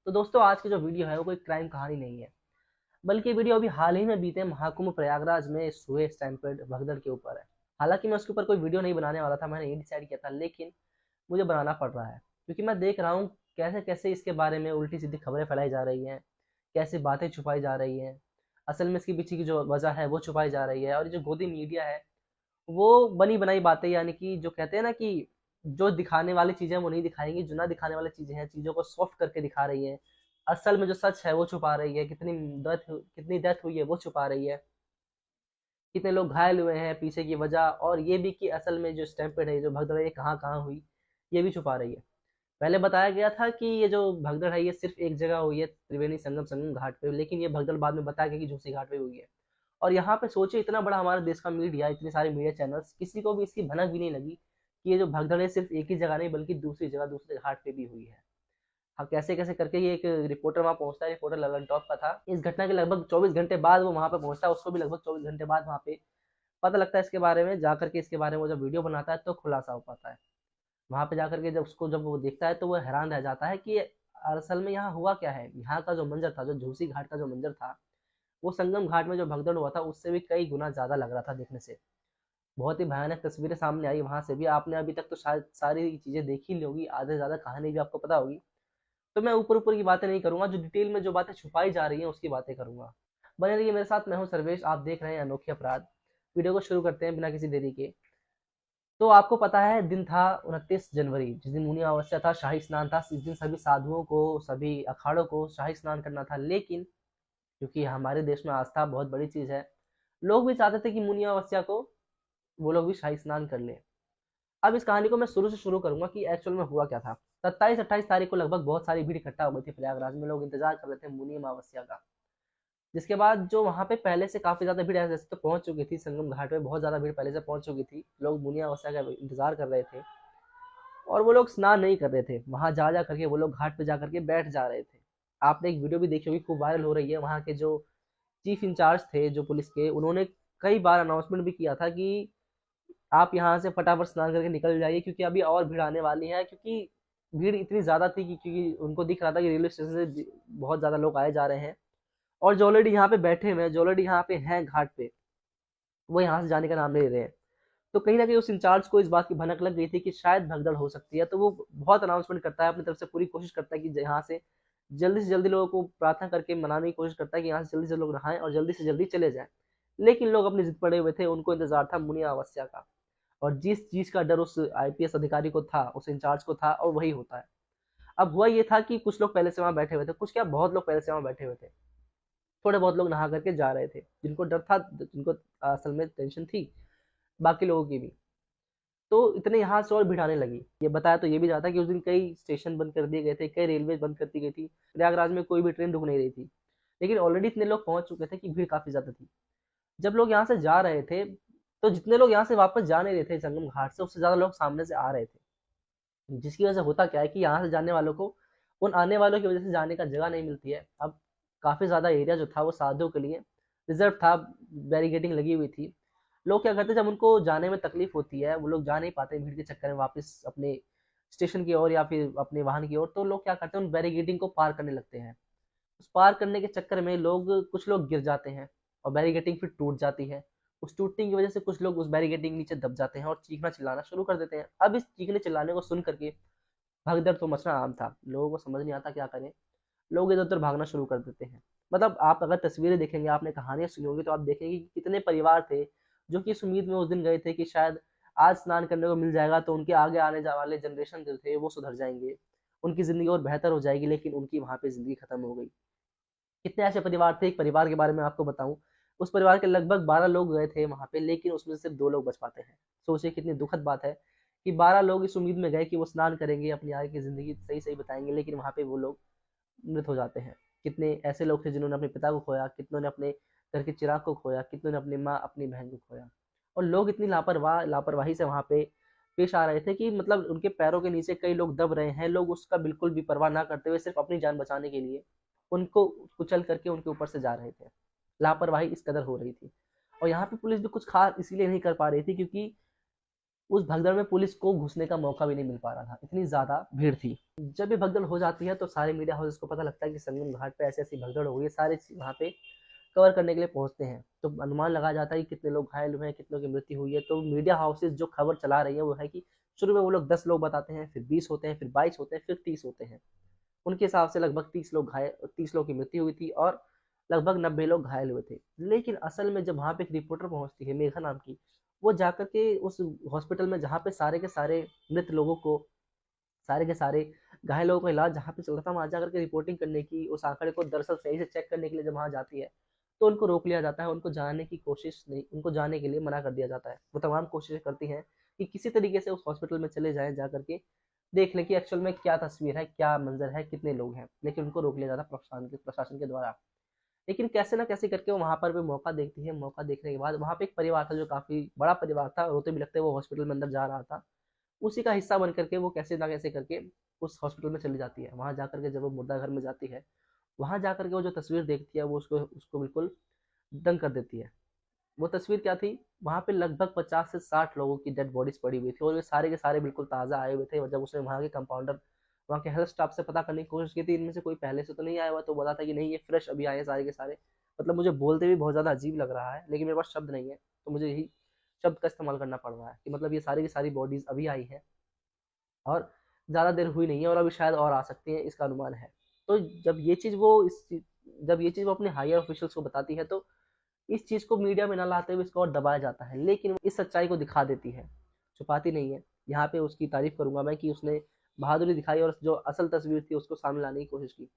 तो दोस्तों आज की जो वीडियो है वो कोई क्राइम कहानी नहीं है, बल्कि वीडियो अभी हाल ही में बीते महाकुंभ प्रयागराज में हुए स्टैम्पेड भगदड़ के ऊपर है। हालांकि मैं उसके ऊपर कोई वीडियो नहीं बनाने वाला था, मैंने ये डिसाइड किया था, लेकिन मुझे बनाना पड़ रहा है क्योंकि मैं देख रहा हूँ कैसे कैसे इसके बारे में उल्टी सीधी खबरें फैलाई जा रही हैं, कैसे बातें छुपाई जा रही हैं। असल में इसके पीछे की जो वजह है वो छुपाई जा रही है, और ये जो गोदी मीडिया है वो बनी बनाई बातें, यानी कि जो कहते हैं ना कि जो दिखाने वाली चीजें वो नहीं दिखाएंगी, जो ना दिखाने वाली चीजें हैं चीजों को सॉफ्ट करके दिखा रही है। असल में जो सच है वो छुपा रही है, कितनी डेथ हुई है वो छुपा रही है, कितने लोग घायल हुए हैं पीछे की वजह, और ये भी कि असल में जो स्टैम्पेड है, जो भगदड़ है, ये कहाँ कहाँ हुई ये भी छुपा रही है। पहले बताया गया था कि ये जो भगदड़ है ये सिर्फ एक जगह हुई है, त्रिवेणी संगम संगम घाट पे, लेकिन ये भगदड़ बाद में बताया गया कि झूसी घाट पे हुई है। और यहाँ पे सोचिए, इतना बड़ा हमारे देश का मीडिया, इतने सारे मीडिया चैनल्स, किसी को भी इसकी भनक भी नहीं लगी कि ये जो भगदड़ है सिर्फ एक ही जगह नहीं बल्कि दूसरी जगह, दूसरे घाट पे भी हुई है। हाँ, कैसे कैसे करके ये एक रिपोर्टर वहाँ पहुंचता है, रिपोर्टर ललन टॉप का था। इस घटना के लगभग 24 घंटे बाद वो वहाँ पे पहुंचता है, उसको भी लगभग 24 घंटे बाद वहाँ पे पता लगता है इसके बारे में, जा करके इसके बारे में वो जब वीडियो बनाता है तो खुलासा हो पाता है। वहाँ पे जा करके जब वो देखता है तो वो हैरान रह जाता है कि असल में यहाँ हुआ क्या है। यहाँ का जो मंजर था, जो झूसी घाट का जो मंजर था, वो संगम घाट में जो भगदड़ हुआ था उससे भी कई गुना ज्यादा लग रहा था देखने से। बहुत ही भयानक तस्वीरें सामने आई वहां से भी। आपने अभी तक तो शायद सारी चीजें देखी ली होगी, आधे से ज्यादा कहानी भी आपको पता होगी, तो मैं ऊपर ऊपर की बातें नहीं करूंगा, जो डिटेल में जो बातें छुपाई जा रही हैं उसकी बातें करूंगा। बने रहिए मेरे साथ, मैं हूं सर्वेश, आप देख रहे हैं अनोखे अपराध। वीडियो को शुरू करते हैं बिना किसी देरी के। तो आपको पता है दिन था 29 जनवरी, जिस दिन मुनि अमावस्या था, शाही स्नान था। इस दिन सभी साधुओं को, सभी अखाड़ों को शाही स्नान करना था, लेकिन क्योंकि हमारे देश में आस्था बहुत बड़ी चीज है, लोग भी चाहते थे कि मुनि अमावस्या को वो लोग भी शाही स्नान कर ले। अब इस कहानी को मैं शुरू से शुरू करूंगा कि एक्चुअल में हुआ क्या था। 27-28 तारीख को लगभग बहुत सारी भीड़ इकट्ठा हो गई थी प्रयागराज में, लोग इंतजार कर रहे थे मुनि अमावस्या का। जिसके बाद जो वहां पे पहले से काफी ज्यादा भीड़ ऐसे तो पहुंच चुकी थी, संगम घाट पे बहुत ज्यादा भीड़ पहले से पहुंच चुकी थी, लोग मुनि अमावस्या का इंतजार कर रहे थे। और वो लोग स्नान नहीं कर रहे थे, वहां जा जा करके वो लोग घाट पे जा करके बैठ जा रहे थे। आपने एक वीडियो भी देखी होगी, खूब वायरल हो रही है। वहां के जो चीफ इंचार्ज थे जो पुलिस के, उन्होंने कई बार अनाउंसमेंट भी किया था कि आप यहाँ से फटाफट स्नान करके निकल जाइए, क्योंकि अभी और भीड़ आने वाली है। क्योंकि भीड़ इतनी ज्यादा थी कि क्योंकि उनको दिख रहा था कि रेलवे स्टेशन से बहुत ज्यादा लोग आए जा रहे हैं, और जो ऑलरेडी यहाँ पे बैठे हुए हैं, जो ऑलरेडी यहाँ पे हैं घाट पे, वो यहाँ से जाने का नाम नहीं ले रहे हैं। तो कहीं ना कहीं उस इंचार्ज को इस बात की भनक लग गई थी कि शायद भगदड़ हो सकती है, तो वो बहुत अनाउंसमेंट करता है, अपनी तरफ से पूरी कोशिश करता है कि यहाँ से जल्दी लोगों को प्रार्थना करके मनाने की कोशिश करता है कि यहाँ से जल्दी से लोग नहाएं और जल्दी से जल्दी चले जाएं। लेकिन लोग अपनी जिद पड़े हुए थे, उनको इंतजार था मुनि अमावस्या का। और जिस चीज का डर उस आईपीएस अधिकारी को था, उस इंचार्ज को था, और वही होता है। अब हुआ ये था कि कुछ लोग पहले से वहां बैठे हुए थे, कुछ क्या बहुत लोग पहले से वहां बैठे हुए थे। थोड़े बहुत लोग नहा करके जा रहे थे, जिनको डर था, जिनको असल में टेंशन थी बाकी लोगों की भी। तो इतने यहाँ से और भीड़ आने लगी। ये बताया तो ये भी जाता कि उस दिन कई स्टेशन बंद कर दिए गए थे, कई रेलवे बंद कर दी गई थी, प्रयागराज में कोई भी ट्रेन रुक नहीं रही थी। लेकिन ऑलरेडी इतने लोग पहुंच चुके थे कि भीड़ काफी ज्यादा थी। जब लोग यहाँ से जा रहे थे, तो जितने लोग यहाँ से वापस जा नहीं रहे थे संगम घाट से, उससे ज्यादा लोग सामने से आ रहे थे। जिसकी वजह से होता क्या है कि यहाँ से जाने वालों को उन आने वालों की वजह से जाने का जगह नहीं मिलती है। अब काफी ज्यादा एरिया जो था वो साधुओं के लिए रिजर्व था, बैरिकेडिंग लगी हुई थी। लोग क्या करते, जब उनको जाने में तकलीफ होती है, वो लोग जा नहीं पाते भीड़ के चक्कर में वापस अपने स्टेशन की ओर या फिर अपने वाहन की ओर, तो लोग क्या करते हैं, उन बैरिकेडिंग को पार करने लगते हैं। उस पार करने के चक्कर में कुछ लोग गिर जाते हैं, और बैरिकेडिंग फिर टूट जाती है। उस टूटने की वजह से कुछ लोग उस बैरिकेडिंग नीचे दब जाते हैं और चीखना चिल्लाना शुरू कर देते हैं। अब इस चीखने चिल्लाने को सुन करके भगदड़ तो मचना आम था, लोगों को समझ नहीं आता क्या करें। लोग इधर उधर भागना शुरू कर देते हैं। मतलब आप अगर तस्वीरें देखेंगे, आपने कहानियां सुनी होगी, तो आप देखेंगे कि कितने परिवार थे जो कि इस उम्मीद में उस दिन गए थे कि शायद आज स्नान करने को मिल जाएगा तो उनके आगे आने जा वाले जनरेशन जो थे वो सुधर जाएंगे, उनकी जिंदगी और बेहतर हो जाएगी, लेकिन उनकी वहां पे जिंदगी खत्म हो गई। कितने ऐसे परिवार थे, एक परिवार के बारे में आपको बताऊं, उस परिवार के लगभग 12 लोग गए थे वहां पे, लेकिन उसमें से सिर्फ 2 लोग बच पाते हैं। सोचिए कितनी दुखद बात है कि 12 लोग इस उम्मीद में गए कि वो स्नान करेंगे, अपनी आगे की जिंदगी सही सही बताएंगे, लेकिन वहां पे वो लोग मृत हो जाते हैं। कितने ऐसे लोग थे जिन्होंने अपने पिता को खोया, कितनों ने अपने घर के चिराग को खोया, कितनों ने अपनी माँ अपनी बहन को खोया। और लोग इतनी लापरवाही से वहां पे पेश आ रहे थे कि मतलब उनके पैरों के नीचे कई लोग दब रहे हैं, लोग उसका बिल्कुल भी परवाह ना करते हुए सिर्फ अपनी जान बचाने के लिए उनको कुचल करके उनके ऊपर से जा रहे थे। लापरवाही इस कदर हो रही थी। और यहाँ पे पुलिस भी कुछ खास इसीलिए नहीं कर पा रही थी क्योंकि उस भगदड़ में पुलिस को घुसने का मौका भी नहीं मिल पा रहा था, इतनी ज़्यादा भीड़ थी। जब ये भगदड़ हो जाती है तो सारे मीडिया हाउसेस को पता लगता है कि संगम घाट पे ऐसी-ऐसी भगदड़ हो गई है, सारे वहाँ पे कवर करने के लिए पहुँचते हैं। तो अनुमान लगाया जाता है कि कितने लोग घायल हुए हैं, कितनों की मृत्यु हुई है। तो मीडिया हाउसेस जो खबर चला रही है वो है कि शुरू में वो लोग 10 लोग बताते हैं, फिर 20 होते हैं, फिर 22 होते हैं, फिर 30 होते हैं। उनके हिसाब से लगभग 30 लोग की मृत्यु हुई थी और लगभग 90 लोग घायल हुए थे। लेकिन असल में जब वहाँ पे एक रिपोर्टर पहुँचती है, मेघा नाम की, वो जाकर के उस हॉस्पिटल में जहाँ पे सारे के सारे मृत लोगों को, सारे के सारे घायल लोगों का इलाज जहाँ पे चल रहा था, वहाँ जाकर के रिपोर्टिंग करने की, उस आंकड़े को दरअसल सही से चेक करने के लिए जब वहाँ जाती है, तो उनको रोक लिया जाता है, उनको जाने की कोशिश नहीं, उनको जाने के लिए मना कर दिया जाता है। वो तमाम कोशिशें करती हैं कि किसी तरीके से उस हॉस्पिटल में चले जाएँ, जा करके देख लें कि एक्चुअल में क्या तस्वीर है, क्या मंज़र है, कितने लोग हैं, लेकिन उनको रोक लिया जाता है प्रशासन के द्वारा। लेकिन कैसे ना कैसे करके वो वहाँ पर भी मौका देखती है, मौका देखने के बाद वहाँ पे एक परिवार था जो काफ़ी बड़ा परिवार था, रोते बिलखते वो हॉस्पिटल में अंदर जा रहा था। उसी का हिस्सा बन करके वो कैसे ना कैसे करके उस हॉस्पिटल में चली जाती है। वहाँ जाकर के जब वो मुर्दा घर में जाती है, वहाँ जाकर के वो जो तस्वीर देखती है वो उसको उसको बिल्कुल दंग कर देती है। वो तस्वीर क्या थी? वहाँ पे लगभग 50 से 60 लोगों की डेड बॉडीज़ पड़ी हुई थी और ये सारे के सारे बिल्कुल ताज़ा आए हुए थे। और जब उसने वहाँ के कंपाउंडर, वहाँ के हेल्थ स्टाफ से पता करने की कोशिश की थी, इनमें से कोई पहले से तो नहीं आया हुआ, तो बोला था कि नहीं, ये फ्रेश अभी आए हैं सारे के सारे। मतलब मुझे बोलते भी बहुत ज़्यादा अजीब लग रहा है, लेकिन मेरे पास शब्द नहीं है, तो मुझे यही शब्द का इस्तेमाल करना पड़ रहा है कि मतलब ये सारी की सारी बॉडीज़ अभी आई हैं और ज़्यादा देर हुई नहीं है और अभी शायद और आ सकती हैं, इसका अनुमान है। तो जब ये चीज़ वो अपने हायर ऑफिशियल्स को बताती है, तो इस चीज़ को मीडिया में ना लाते हुए इसको और दबाया जाता है, लेकिन वो इस सच्चाई को दिखा देती है, छुपाती नहीं है। यहाँ पे उसकी तारीफ करूंगा मैं कि उसने बहादुरी दिखाई और जो असल तस्वीर थी उसको सामने लाने की कोशिश की।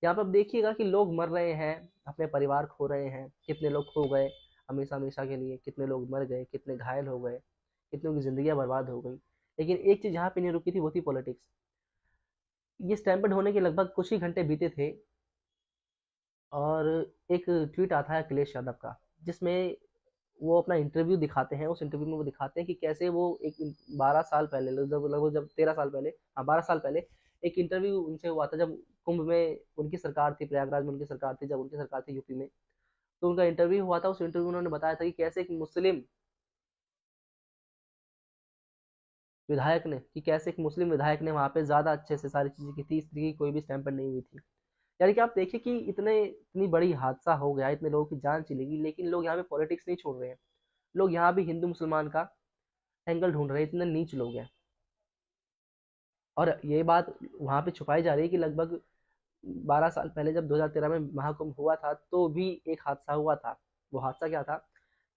यहाँ पे आप देखिएगा कि लोग मर रहे हैं, अपने परिवार खो रहे हैं, कितने लोग खो गए हमेशा हमेशा के लिए, कितने लोग मर गए, कितने घायल हो गए, कितनों की जिंदगियां बर्बाद हो गई। लेकिन एक चीज़ यहाँ पे नहीं रुकी थी, वो थी पॉलिटिक्स। ये स्टैम्पर्ड होने के लगभग कुछ ही घंटे बीते थे और एक ट्वीट आता है अखिलेश यादव का, जिसमें वो अपना इंटरव्यू दिखाते हैं। उस इंटरव्यू में वो दिखाते हैं कि कैसे वो एक 12 साल पहले, लगभग जब 13 साल पहले, हाँ 12 साल पहले, एक इंटरव्यू उनसे हुआ था जब कुंभ में उनकी सरकार थी, प्रयागराज में उनकी सरकार थी, जब उनकी सरकार थी यूपी में। तो उनका इंटरव्यू हुआ था, उस इंटरव्यू में उन्होंने बताया था कि कैसे एक मुस्लिम विधायक ने वहाँ पे ज़्यादा अच्छे से सारी चीज़ें की थी, इस तरीके की कोई भी स्टैम्पर्ड नहीं हुई थी। यानी कि आप देखिए कि इतनी बड़ी हादसा हो गया, इतने लोगों की जान चली गई, लेकिन लोग यहाँ पे पॉलिटिक्स नहीं छोड़ रहे हैं। लोग यहाँ भी हिंदू मुसलमान का एंगल ढूंढ रहे हैं, इतने नीच लोग हैं। और ये बात वहाँ पे छुपाई जा रही है कि लगभग 12 साल पहले जब 2013 में महाकुंभ हुआ था, तो भी एक हादसा हुआ था। वो हादसा क्या था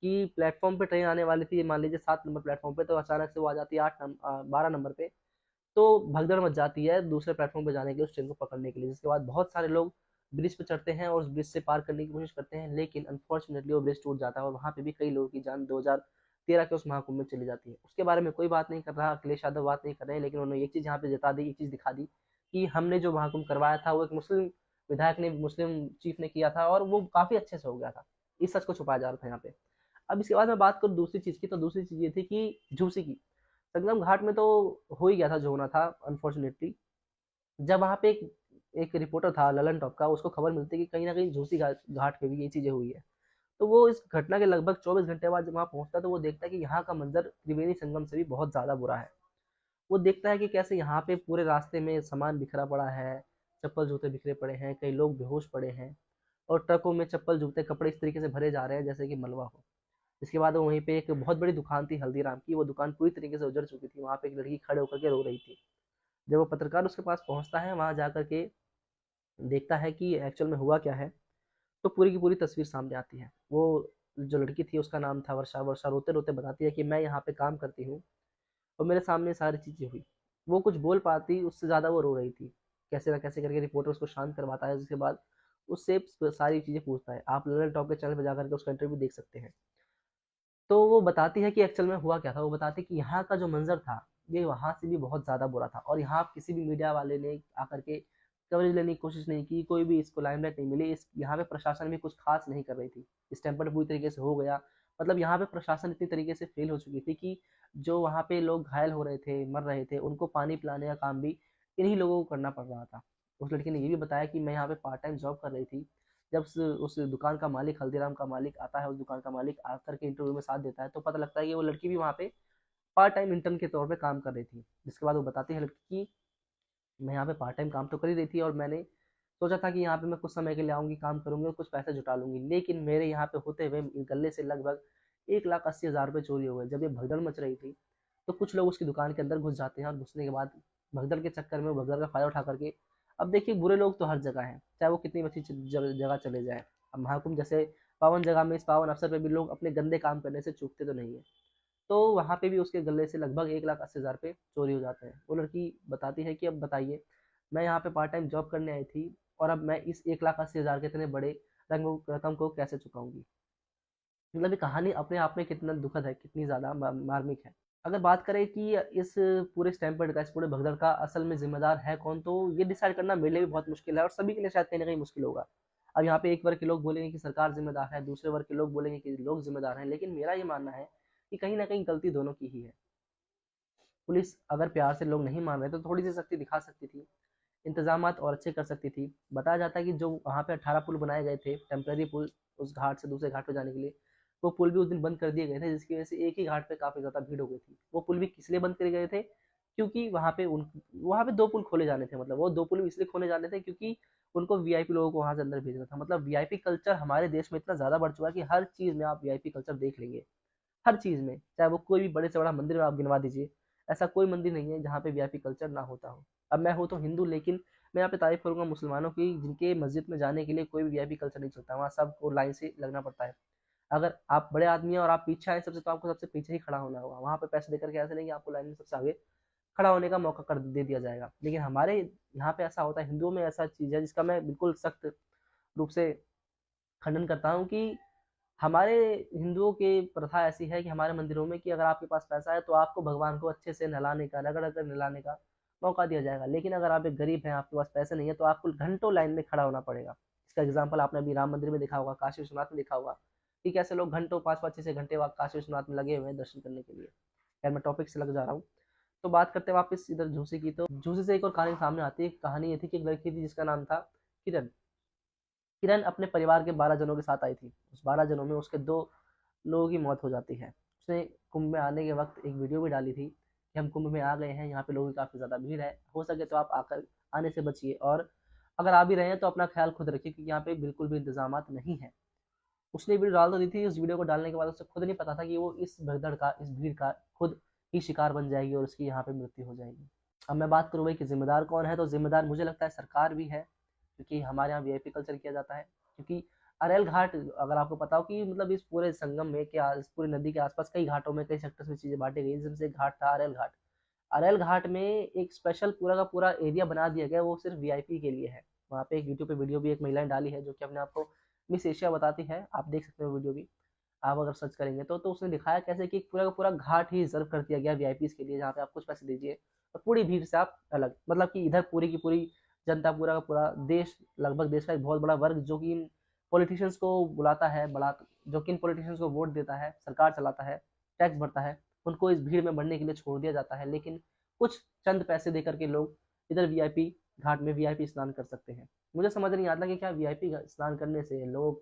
कि प्लेटफॉर्म पे ट्रेन आने वाली थी, मान लीजिए 7 नंबर प्लेटफॉर्म पे, तो अचानक से वो आ जाती है 12 नंबर पे। तो भगदड़ मच जाती है दूसरे प्लेटफॉर्म पे जाने के लिए, उस ट्रेन को पकड़ने के लिए, जिसके बाद बहुत सारे लोग ब्रिज पे चढ़ते हैं और उस ब्रिज से पार करने की कोशिश करते हैं, लेकिन अनफॉर्चुनेटली वो ब्रिज टूट जाता है और वहाँ पे भी कई लोगों की जान 2013 के उस महाकुंभ में चली जाती है। उसके बारे में कोई बात नहीं कर रहा, अखिलेश यादव बात नहीं कर रहे हैं, लेकिन उन्होंने एक चीज़ यहाँ पे जता दी, एक चीज़ दिखा दी कि हमने जो महाकुंभ करवाया था वो एक मुस्लिम विधायक ने, मुस्लिम चीफ ने किया था और वो काफ़ी अच्छे से हो गया था। इस सच को छुपाया जा रहा था यहाँ पे। अब इसके बाद मैं बात करूँ दूसरी चीज़ की, तो दूसरी चीज़ ये थी कि झूसी की। संगम घाट में तो हो ही गया था जो होना था, अनफॉर्चुनेटली। जब वहाँ पे एक रिपोर्टर था ललन टॉप का, उसको खबर मिलती है कि कहीं ना कहीं झूसी घाट घाट पे भी ये चीज़ें हुई है। तो वो इस घटना के लगभग 24 घंटे बाद जब वहाँ पहुँचता है, तो वो देखता है कि यहाँ का मंजर त्रिवेणी संगम से भी बहुत ज़्यादा बुरा है। वो देखता है कि कैसे यहाँ पे पूरे रास्ते में सामान बिखरा पड़ा है, चप्पल जूते बिखरे पड़े हैं, कई लोग बेहोश पड़े हैं और ट्रकों में चप्पल जूते कपड़े इस तरीके से भरे जा रहे हैं जैसे कि मलबा हो। इसके बाद वहीं पे एक बहुत बड़ी दुकान थी हल्दीराम की, वो दुकान पूरी तरीके से उजड़ चुकी थी। वहाँ पे एक लड़की खड़े होकर के रो रही थी। जब वो पत्रकार उसके पास पहुँचता है, वहाँ जाकर के देखता है कि एक्चुअल में हुआ क्या है, तो पूरी की पूरी तस्वीर सामने आती है। वो जो लड़की थी उसका नाम था वर्षा। वर्षा रोते रोते बताती है कि मैं यहाँ पे काम करती हूँ और मेरे सामने सारी चीज़ें हुई। वो कुछ बोल पाती, उससे ज़्यादा वो रो रही थी। कैसे ना कैसे करके रिपोर्टर उसको शांत करवाता है, उसके बाद उससे सारी चीज़ें पूछता है। आप ललन टॉप के चैनल पर जाकर के उसका इंटरव्यू देख सकते हैं। तो वो बताती है कि एक्चुअल में हुआ क्या था। वो बताती है कि यहाँ का जो मंजर था, ये वहाँ से भी बहुत ज़्यादा बुरा था और यहाँ किसी भी मीडिया वाले ने आकर के कवरेज लेने की कोशिश नहीं की, कोई भी इसको लाइमलाइट नहीं मिली। इस यहाँ पे प्रशासन भी कुछ खास नहीं कर रही थी। स्टैम्पर्ड पूरी तरीके से हो गया, मतलब यहाँ पे प्रशासन इतनी तरीके से फेल हो चुकी थी कि जो वहाँ पे लोग घायल हो रहे थे, मर रहे थे, उनको पानी पिलाने का काम भी इन्हीं लोगों को करना पड़ रहा था। उस लड़की ने ये भी बताया कि मैं यहाँ पे पार्ट टाइम जॉब कर रही थी। जब उस दुकान का मालिक, हल्दीराम का मालिक आता है, उस दुकान का मालिक आकर के इंटरव्यू में साथ देता है, तो पता लगता है कि वो लड़की भी वहाँ पे पार्ट टाइम इंटर्न के तौर पे काम कर रही थी। जिसके बाद वो बताती है लड़की कि मैं यहाँ पे पार्ट टाइम काम तो कर ही रही थी और मैंने सोचा था कि यहाँ पे मैं कुछ समय के लिए आऊँगी, काम करूँगी और कुछ पैसे जुटा लूँगी, लेकिन मेरे यहाँ पे होते हुए इस गल्ले से लगभग 1,80,000 रुपये चोरी हो गए। जब ये भगदड़ मच रही थी तो कुछ लोग उसकी दुकान के अंदर घुस जाते हैं और घुसने के बाद भगदड़ के चक्कर में वो भगदड़ का फ़ायदा उठा करके, अब देखिए बुरे लोग तो हर जगह हैं, चाहे वो कितनी अच्छी जगह चले जाएँ। अब महाकुंभ जैसे पावन जगह में, इस पावन अवसर पे भी लोग अपने गंदे काम करने से चूकते तो नहीं है। तो वहाँ पे भी उसके गले से लगभग 1,80,000 रुपये चोरी हो जाते हैं। वो लड़की बताती है कि अब बताइए, मैं यहाँ पे पार्ट टाइम जॉब करने आई थी और अब मैं इस 1,80,000 के इतने बड़े रकम को कैसे चुकाऊंगी। मतलब ये कहानी अपने आप में कितना दुखद है, कितनी ज़्यादा मार्मिक है। अगर बात करें कि इस पूरे स्टैम्पेड का, इस पूरे भगदड़ का असल में जिम्मेदार है कौन, तो ये डिसाइड करना मेरे लिए भी बहुत मुश्किल है और सभी के लिए शायद कहीं ना कहीं मुश्किल होगा। अब यहाँ पे एक वर्ग के लोग बोलेंगे कि सरकार जिम्मेदार है, दूसरे वर्ग के लोग बोलेंगे कि लोग जिम्मेदार हैं, लेकिन मेरा ये मानना है कि कहीं ना कहीं गलती दोनों की ही है। पुलिस अगर प्यार से लोग नहीं मान रहे तो थोड़ी सी सख्ती दिखा सकती थी, इंतजामात और अच्छे कर सकती थी। बताया जाता है कि जो वहाँ पे 18 पुल बनाए गए थे, टेम्पररी पुल, उस घाट से दूसरे घाट पे जाने के लिए, वो पुल भी उस दिन बंद कर दिए गए थे, जिसकी वजह से एक ही घाट पे काफ़ी ज़्यादा भीड़ हो गई थी। वो पुल भी किस लिए बंद करे गए थे? क्योंकि वहाँ पे 2 पुल खोले जाने थे, मतलब वो 2 पुल इसलिए खोले जाने थे क्योंकि उनको वीआईपी लोगों को वहाँ से अंदर भेजना था। मतलब वीआईपी कल्चर हमारे देश में इतना ज़्यादा बढ़ चुका है कि हर चीज़ में आप वीआईपी कल्चर देख लेंगे। हर चीज़ में, चाहे वो कोई भी बड़े से बड़ा मंदिर में आप गिनवा दीजिए, ऐसा कोई मंदिर नहीं है जहाँ पे वीआईपी कल्चर ना होता हो। अब मैं हूँ तो हिंदू, लेकिन मैं यहाँ पे तारीफ करूँगा मुसलमानों की, जिनके मस्जिद में जाने के लिए कोई भी वीआईपी कल्चर नहीं चलता, वहाँ सबको लाइन से लगना पड़ता है। अगर आप बड़े आदमी हैं और आप पीछे आए सबसे, तो आपको सबसे पीछे ही खड़ा होना होगा। वहाँ पे पैसे देकर के ऐसे नहीं कि आपको लाइन में सबसे आगे खड़ा होने का मौका कर दे दिया जाएगा। लेकिन हमारे यहाँ पे ऐसा होता है, हिंदुओं में ऐसा चीज़ है जिसका मैं बिल्कुल सख्त रूप से खंडन करता हूँ कि हमारे हिंदुओं की प्रथा ऐसी है कि हमारे मंदिरों में, कि अगर आपके पास पैसा है तो आपको भगवान को अच्छे से नहलाने का, रगड़ रगड़ नहलाने का मौका दिया जाएगा। लेकिन अगर आप एक गरीब हैं, आपके पास पैसे नहीं है, तो आपको घंटों लाइन में खड़ा होना पड़ेगा। इसका एग्जाम्पल आपने अभी राम मंदिर में देखा होगा, काशी विश्वनाथ में देखा होगा कि कैसे लोग घंटों 5-5 6 6 घंटे काशी विश्वनाथ में लगे हुए हैं दर्शन करने के लिए। यार मैं टॉपिक से लग जा रहा हूँ। तो बात करते हैं वापस इधर झूसी की। तो झूसी से एक और कहानी सामने आती है। कहानी ये थी कि एक लड़की थी जिसका नाम था किरण। किरण अपने परिवार के 12 जनों के साथ आई थी। उस 12 जनों में उसके 2 लोगों की मौत हो जाती है। उसने कुंभ में आने के वक्त एक वीडियो भी डाली थी कि हम कुंभ में आ गए हैं, यहाँ पे लोगों की काफ़ी ज़्यादा भीड़ है, हो सके तो आप आकर आने से बचिए, और अगर आ भी रहे हैं तो अपना ख्याल खुद रखिए क्योंकि यहाँ पे बिल्कुल भी इंतजाम नहीं है। उसने वीडियो डाल तो दी थी। उस वीडियो को डालने के बाद उसे खुद नहीं पता था कि वो इस भगदड़ का, इस भीड़ का खुद ही शिकार बन जाएगी और उसकी यहाँ पे मृत्यु हो जाएगी। अब मैं बात करूँ भाई कि जिम्मेदार कौन है, तो जिम्मेदार मुझे लगता है सरकार भी है, क्योंकि हमारे यहाँ वीआईपी कल्चर किया जाता है। क्योंकि अरेल घाट, अगर आपको पता हो कि मतलब इस पूरे संगम में, क्या इस पूरी नदी के आसपास कई घाटों में, कई सेक्टर्स में चीज़ें बांटी गई, जिनमें से एक घाट था अरेल घाट। अरेल घाट में एक स्पेशल पूरा का पूरा एरिया बना दिया गया, वो सिर्फ वीआईपी के लिए है। वहाँ पे एक यूट्यूब पे वीडियो भी एक महिला ने डाली है जो कि अपने आप को मिस एशिया बताती है, आप देख सकते हो वीडियो भी, आप अगर सर्च करेंगे तो उसने दिखाया कैसे कि पूरा का पूरा घाट ही रिजर्व कर दिया गया वीआईपीज के लिए, जहाँ पे आप कुछ पैसे दीजिए और पूरी भीड़ से आप अलग। मतलब कि इधर पूरी की पूरी जनता, पूरा का पूरा देश, लगभग देश का एक बहुत बड़ा वर्ग जो कि इन पॉलिटिशियंस को बुलाता है, बड़ा जो कि इन पॉलिटिशियंस को वोट देता है, सरकार चलाता है, टैक्स भरता है, उनको इस भीड़ में बढ़ने के लिए छोड़ दिया जाता है। लेकिन कुछ चंद पैसे देकर के लोग इधर वीआईपी घाट में वीआईपी स्नान कर सकते हैं। मुझे समझ नहीं आता कि क्या वीआईपी स्नान करने से, लोग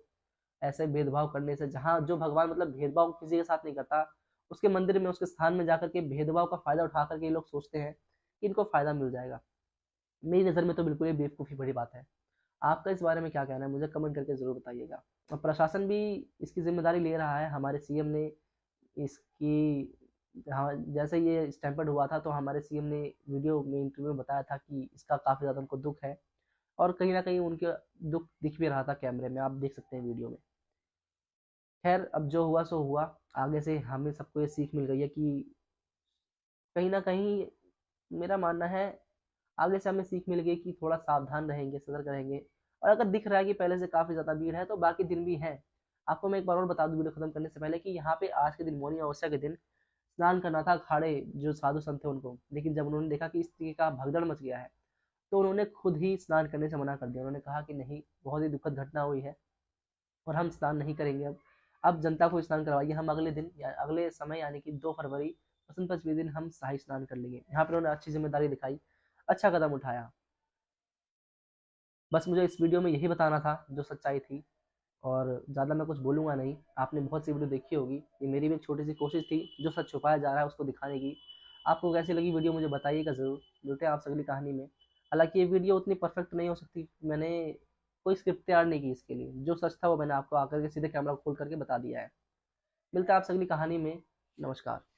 ऐसे भेदभाव करने से, जहाँ जो भगवान मतलब भेदभाव किसी के साथ नहीं करता, उसके मंदिर में, उसके स्थान में जाकर के भेदभाव का फायदा उठा करके ये लोग सोचते हैं कि इनको फायदा मिल जाएगा। मेरी नज़र में तो बिल्कुल ही बेवकूफ़ी बड़ी बात है। आपका इस बारे में क्या कहना है, मुझे कमेंट करके ज़रूर बताइएगा। और प्रशासन भी इसकी जिम्मेदारी ले रहा है। हमारे सीएम ने इसकी, हाँ, जैसे ये स्टैम्पर्ड हुआ था तो हमारे सीएम ने वीडियो में, इंटरव्यू में बताया था कि इसका काफ़ी ज़्यादा उनको दुख है, और कहीं ना कहीं उनके दुख दिख भी रहा था कैमरे में, आप देख सकते हैं वीडियो में। खैर, अब जो हुआ सो हुआ। आगे से हमें सबको ये सीख मिल गई है कि कहीं ना कहीं, मेरा मानना है, आगे से हमें सीख मिल गई कि थोड़ा सावधान रहेंगे, सतर्क रहेंगे। और अगर दिख रहा है कि पहले से काफ़ी ज़्यादा भीड़ है तो बाकी दिन भी है। आपको मैं एक बार और बता दूं वीडियो खत्म करने से पहले कि यहाँ पे आज के दिन, मौनी अमावस्या के दिन, स्नान करना था अखाड़े जो साधु संत थे उनको। लेकिन जब उन्होंने देखा कि इस तरीके का भगदड़ मच गया है तो उन्होंने खुद ही स्नान करने से मना कर दिया। उन्होंने कहा कि नहीं, बहुत ही दुखद घटना हुई है और हम स्नान नहीं करेंगे। अब जनता को स्नान करवाइए, हम अगले दिन या अगले समय यानी कि 2 फरवरी बसंत पंचमी दिन हम शाही स्नान कर लेंगे। यहाँ पर उन्होंने अच्छी जिम्मेदारी दिखाई, अच्छा कदम उठाया। बस मुझे इस वीडियो में यही बताना था जो सच्चाई थी। और ज़्यादा मैं कुछ बोलूँगा नहीं। आपने बहुत सी वीडियो देखी होगी, ये मेरी भी एक छोटी सी कोशिश थी जो सच छुपाया जा रहा है उसको दिखाने की। आपको कैसी लगी वीडियो मुझे बताइएगा ज़रूर। मिलते हैं आपसे अगली कहानी में। हालांकि ये वीडियो उतनी परफेक्ट नहीं हो सकती, मैंने कोई स्क्रिप्ट तैयार नहीं की इसके लिए, जो सच था वो मैंने आपको आकर के सीधे कैमरा खोल करके बता दिया है। मिलता है आपसे अगली कहानी में। नमस्कार।